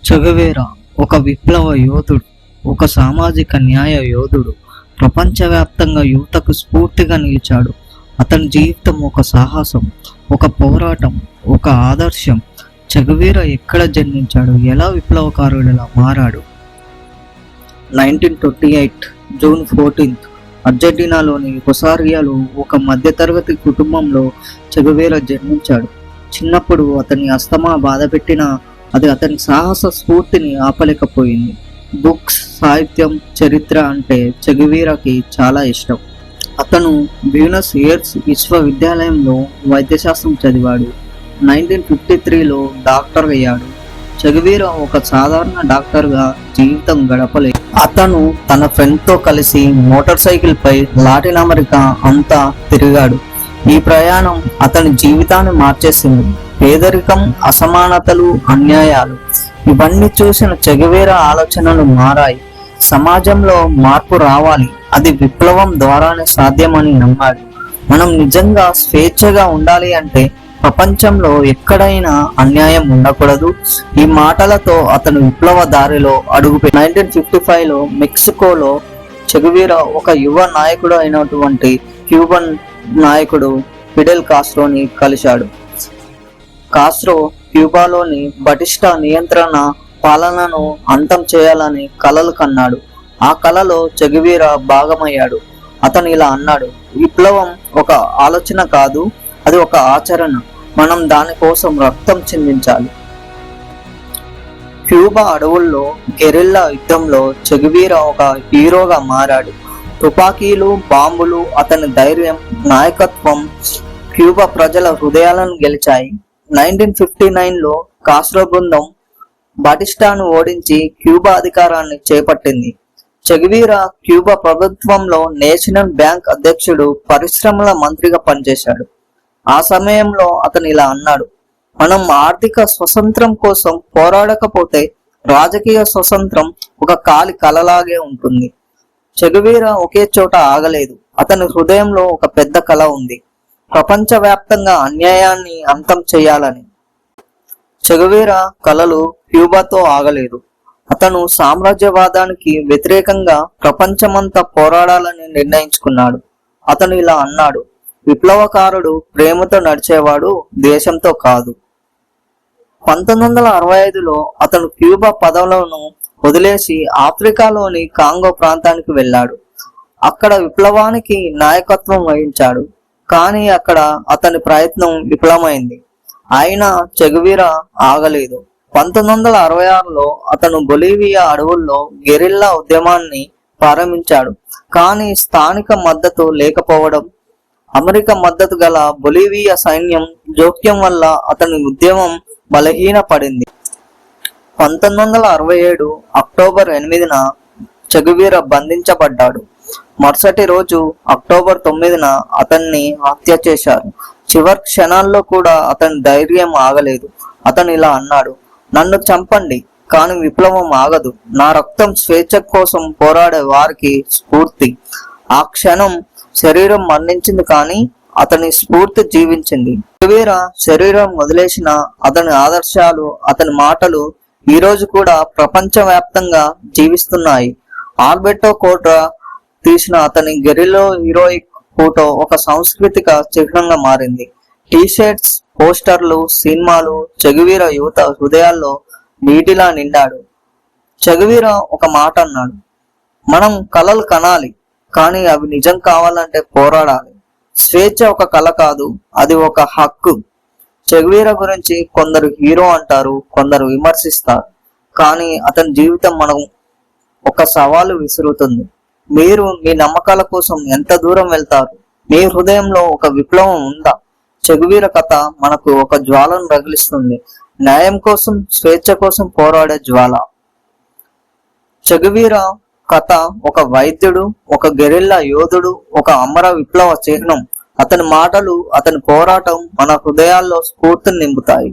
చెగువేరా ఒక విప్లవ యోధుడు, ఒక సామాజిక న్యాయ యోధుడు. ప్రపంచవ్యాప్తంగా యువతకు స్ఫూర్తిగా నిలిచాడు. అతని జీవితం ఒక సాహసం, ఒక పోరాటం, ఒక ఆదర్శం. చెగువేరా ఎక్కడ జన్మించాడు, ఎలా విప్లవకారుడిలా మారాడు? 1928 జూన్ 14 అర్జెంటీనాలోని రొసారియోలో ఒక మధ్యతరగతి కుటుంబంలో చెగువేరా జన్మించాడు. చిన్నప్పుడు అతని అస్తమా బాధపెట్టినా అది అతని సాహస స్ఫూర్తిని ఆపలేకపోయింది. బుక్స్, సాహిత్యం, చరిత్ర అంటే చెగువేరాకి చాలా ఇష్టం. అతను బ్యూనస్ ఎయిర్స్ విశ్వవిద్యాలయంలో వైద్యశాస్త్రం చదివాడు. 1953లో డాక్టర్ అయ్యాడు. చెగువేరా ఒక సాధారణ డాక్టర్గా జీవితం గడపలేదు. అతను తన ఫ్రెండ్తో కలిసి మోటార్ సైకిల్ పై లాటిన్ అమెరికా అంతా తిరిగాడు. ఈ ప్రయాణం అతని జీవితాన్ని మార్చేసింది. పేదరికం, అసమానతలు, అన్యాయాలు ఇవన్నీ చూసిన చెగువేరా ఆలోచనలు మారాయి. సమాజంలో మార్పు రావాలి, అది విప్లవం ద్వారానే సాధ్యమని నమ్మాడు. మనం నిజంగా స్వేచ్ఛగా ఉండాలి అంటే ప్రపంచంలో ఎక్కడైనా అన్యాయం ఉండకూడదు. ఈ మాటలతో అతను విప్లవ దారిలో అడుగుపెట్టాడు. 1955లో మెక్సికోలో చెగువేరా ఒక యువ నాయకుడు అయినటువంటి క్యూబన్ నాయకుడు ఫిడెల్ కాస్ట్రోని కలిశాడు. కాస్ట్రో క్యూబాలోని బటిస్టా నియంత్రణ పాలనను అంతం చేయాలని కలలు కన్నాడు. ఆ కలలో చెగువేరా భాగమయ్యాడు. అతను ఇలా అన్నాడు: విప్లవం ఒక ఆలోచన కాదు, అది ఒక ఆచరణ. మనం దానికోసం రక్తం చిందించాలి. క్యూబా అడవుల్లో గెరిల్లా యుద్ధంలో చెగువేరా ఒక హీరోగా మారాడు. తుపాకీలు, బాంబులు, అతని ధైర్యం, నాయకత్వం క్యూబా ప్రజల హృదయాలను గెలిచాయి. 1959లో కాస్ట్రో బృందం బాటిస్టాను ఓడించి క్యూబా అధికారాన్ని చేపట్టింది. చెగువేరా క్యూబా ప్రభుత్వంలో నేషనల్ బ్యాంక్ అధ్యక్షుడు, పరిశ్రమల మంత్రిగా పనిచేశాడు. ఆ సమయంలో అతను ఇలా అన్నాడు: మనం ఆర్థిక స్వతంత్రం కోసం పోరాడకపోతే రాజకీయ స్వతంత్రం ఒక కాలి కలలాగే ఉంటుంది. చెగువేరా ఒకే చోట ఆగలేదు. అతని హృదయంలో ఒక పెద్ద కల ఉంది, ప్రపంచవ్యాప్తంగా అన్యాయాన్ని అంతం చేయాలని. చెగువేరా కలలు క్యూబాతో ఆగలేదు. అతను సామ్రాజ్యవాదానికి వ్యతిరేకంగా ప్రపంచమంతా పోరాడాలని నిర్ణయించుకున్నాడు. అతను ఇలా అన్నాడు: విప్లవకారుడు ప్రేమతో నడిచేవాడు, దేశంతో కాదు. 1965లో అతను క్యూబా పదవులను వదిలేసి ఆఫ్రికాలోని కాంగో ప్రాంతానికి వెళ్ళాడు. అక్కడ విప్లవానికి నాయకత్వం వహించాడు. కానీ అక్కడ అతని ప్రయత్నం విఫలమైంది. అయినా చెగువేరా ఆగలేదు. 1966లో అతను బొలీవియా అడవుల్లో గెరిల్లా ఉద్యమాన్ని ప్రారంభించాడు. కానీ స్థానిక మద్దతు లేకపోవడం, అమెరికా మద్దతు గల బొలీవియా సైన్యం జోక్యం వల్ల అతని ఉద్యమం బలహీనపడింది. 1967 అక్టోబర్ 8న చెగువేరా బంధించబడ్డాడు. మరుసటి రోజు అక్టోబర్ 9న అతన్ని హత్య చేశారు. చివరి క్షణాల్లో కూడా అతని ధైర్యం ఆగలేదు. అతను ఇలా అన్నాడు: నన్ను చంపండి, కానీ విప్లవం ఆగదు. నా రక్తం స్వేచ్ఛ కోసం పోరాడే వారికి స్ఫూర్తి. ఆ క్షణం శరీరం మరణించింది, కానీ అతని స్ఫూర్తి జీవించింది. చెగువేరా శరీరం వదిలేసిన అతని ఆదర్శాలు, అతని మాటలు ఈ రోజు కూడా ప్రపంచవ్యాప్తంగా జీవిస్తున్నాయి. ఆల్బెర్టో కోట్రా తీసిన అతని గెరిల్లో హీరోయిక్ ఫోటో ఒక సాంస్కృతిక చిహ్నంగా మారింది. టీషర్ట్స్, పోస్టర్లు, సినిమాలు చెగువేరా యువత హృదయాల్లో నీటిలా నిండాడు. చెగువేరా ఒక మాట అన్నాడు: మనం కలలు కనాలి, కానీ అవి నిజం కావాలంటే పోరాడాలి. స్వేచ్ఛ ఒక కల కాదు, అది ఒక హక్కు. చెగువేరా గురించి కొందరు హీరో అంటారు, కొందరు విమర్శిస్తారు. కానీ అతని జీవితం మనం ఒక సవాలు విసురుతుంది. మీరు మీ నమ్మకాల కోసం ఎంత దూరం వెళ్తారు? మీ హృదయంలో ఒక విప్లవం ఉందా? చెగువేరా కథ మనకు ఒక జ్వాలను రగిలిస్తుంది, న్యాయం కోసం, స్వేచ్ఛ కోసం పోరాడే జ్వాల. చెగువేరా కథ ఒక వైద్యుడు, ఒక గెరిల్లా యోధుడు, ఒక అమర విప్లవ చిహ్నం. అతని మాటలు, అతని పోరాటం మన హృదయాల్లో స్ఫూర్తిని నింపుతాయి.